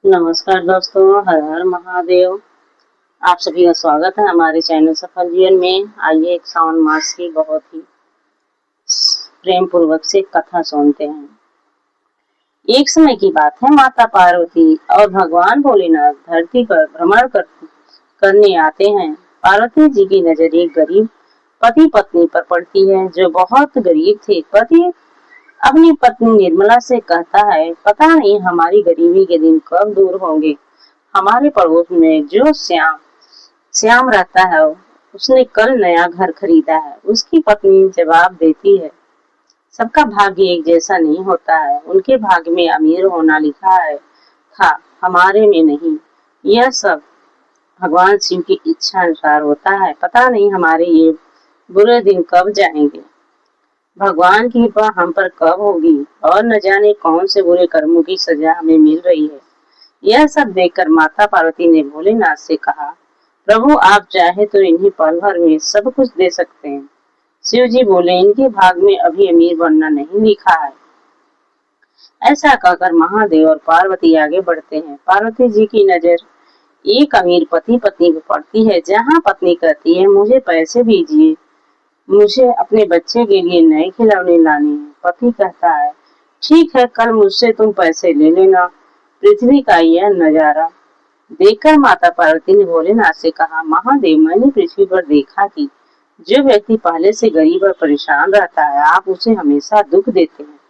नमस्कार दोस्तों, हर हर महादेव। आप सभी का स्वागत है हमारे चैनल सफल जीवन में। आइए एक सावन मास की बहुत ही प्रेम पूर्वक से कथा सुनते हैं। एक समय की बात है, माता पार्वती और भगवान भोलेनाथ धरती पर भ्रमण करने आते हैं। पार्वती जी की नजर एक गरीब पति पत्नी पर पड़ती है जो बहुत गरीब थे। पति अपनी पत्नी निर्मला से कहता है, पता नहीं हमारी गरीबी के दिन कब दूर होंगे। हमारे पड़ोस में जो श्याम रहता है, उसने कल नया घर खरीदा है। उसकी पत्नी जवाब देती है, सबका भाग्य एक जैसा नहीं होता है। उनके भाग्य में अमीर होना लिखा है था, हमारे में नहीं। यह सब भगवान शिव की इच्छा अनुसार होता है। पता नहीं हमारे ये बुरे दिन कब जाएंगे। भगवान की कृपा हम पर कब होगी और न जाने कौन से बुरे कर्मों की सजा हमें मिल रही है। यह सब देखकर माता पार्वती ने भोलेनाथ से कहा, प्रभु आप चाहे तो इन्हीं पल भर में सब कुछ दे सकते हैं। शिव जी बोले, इनके भाग में अभी अमीर बनना नहीं लिखा है। ऐसा कहकर महादेव और पार्वती आगे बढ़ते हैं। पार्वती जी की नजर एक अमीर पति पत्नी पर पड़ती है। जहाँ पत्नी कहती है, मुझे पैसे दीजिए, मुझे अपने बच्चे के लिए नए खिलौने लाने हैं। पति कहता है, ठीक है, कल मुझसे तुम पैसे ले लेना। पृथ्वी का यह नजारा देखकर माता पार्वती ने भोलेनाथ से कहा, महादेव मैंने पृथ्वी पर देखा कि जो व्यक्ति पहले से गरीब और परेशान रहता है, आप उसे हमेशा दुख देते हैं,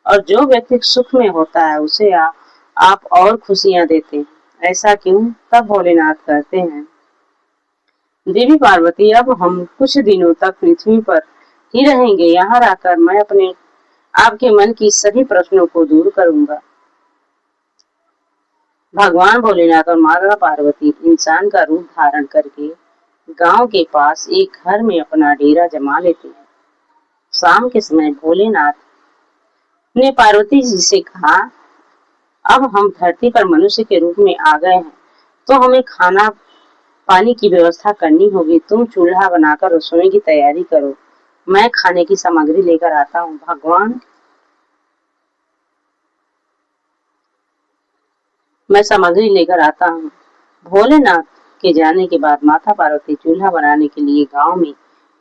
और जो व्यक्ति सुख में होता है उसे आप और खुशियां देते हैं। ऐसा क्यों? तब भोलेनाथ कहते हैं, देवी पार्वती, अब हम कुछ दिनों तक पृथ्वी पर ही रहेंगे। यहाँ रहकर मैं अपने आपके मन की सभी प्रश्नों को दूर करूंगा। भगवान भोलेनाथ और माता पार्वती इंसान का रूप धारण करके गांव के पास एक घर में अपना डेरा जमा लेते हैं। शाम के समय भोलेनाथ ने पार्वती जी से कहा, अब हम धरती पर मनुष्य के रूप में आ गए हैं, तो हमें खाना पानी की व्यवस्था करनी होगी। तुम चूल्हा बनाकर रसोई की तैयारी करो, मैं खाने की सामग्री लेकर आता हूँ। मैं सामग्री लेकर आता हूँ। भोलेनाथ के जाने के बाद माता पार्वती चूल्हा बनाने के लिए गांव में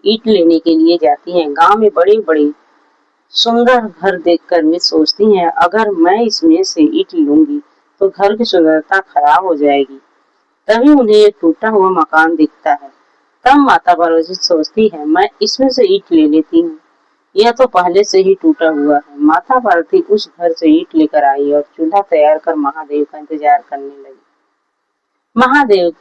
ईंट लेने के लिए जाती हैं। गांव में बड़े बड़े सुंदर घर देखकर वे सोचती हैं, अगर मैं इसमें से ईंट लूंगी तो घर की सुंदरता खराब हो जाएगी। तभी उन्हें एक टूटा हुआ मकान दिखता है। तब माता पार्वती सोचती है, मैं इसमें से ईंट ले लेती हूँ, यह तो पहले से ही टूटा हुआ है। माता पार्वती उस घर से ईंट लेकर आई और चूल्हा तैयार कर महादेव का इंतजार करने लगी। महादेव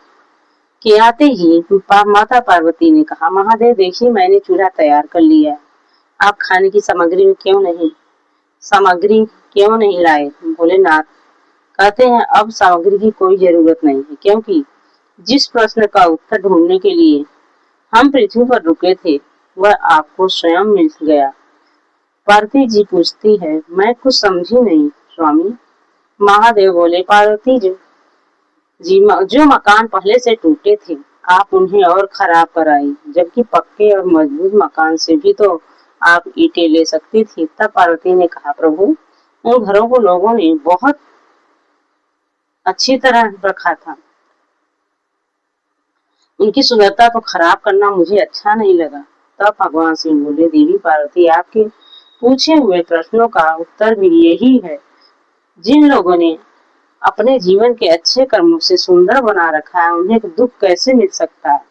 के आते ही माता पार्वती ने कहा, महादेव देखिए, मैंने चूल्हा तैयार कर लिया है, आप खाने की सामग्री क्यों नहीं लाए? भोलेनाथ कहते हैं, अब सामग्री की कोई जरूरत नहीं है, क्योंकि जिस प्रश्न का उत्तर ढूंढने के लिए हम पृथ्वी पर रुके थे वह आपको स्वयं मिल गया। पार्वती जी पूछती है, मैं कुछ समझी नहीं स्वामी। महादेव बोले, पार्वती जी, जो मकान पहले से टूटे थे आप उन्हें और खराब कराई, जबकि पक्के और मजबूत मकान से भी तो आप ईंटें ले सकती थी। तब पार्वती ने कहा, प्रभु उन घरों को लोगों ने बहुत अच्छी तरह रखा था, उनकी सुंदरता तो खराब करना मुझे अच्छा नहीं लगा। तब भगवान शिव बोले, देवी पार्वती, आपके पूछे हुए प्रश्नों का उत्तर भी यही है। जिन लोगों ने अपने जीवन के अच्छे कर्मों से सुंदर बना रखा है, उन्हें दुख कैसे मिल सकता है?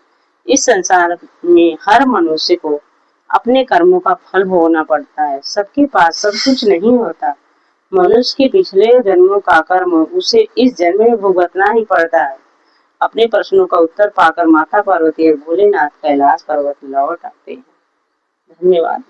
इस संसार में हर मनुष्य को अपने कर्मों का फल भोगना पड़ता है। सबके पास सब कुछ नहीं होता। मनुष्य के पिछले जन्मों का कर्म उसे इस जन्म में भुगतना ही पड़ता है। अपने प्रश्नों का उत्तर पाकर माता पार्वती और भोलेनाथ कैलाश पर्वत लौट आते हैं। धन्यवाद।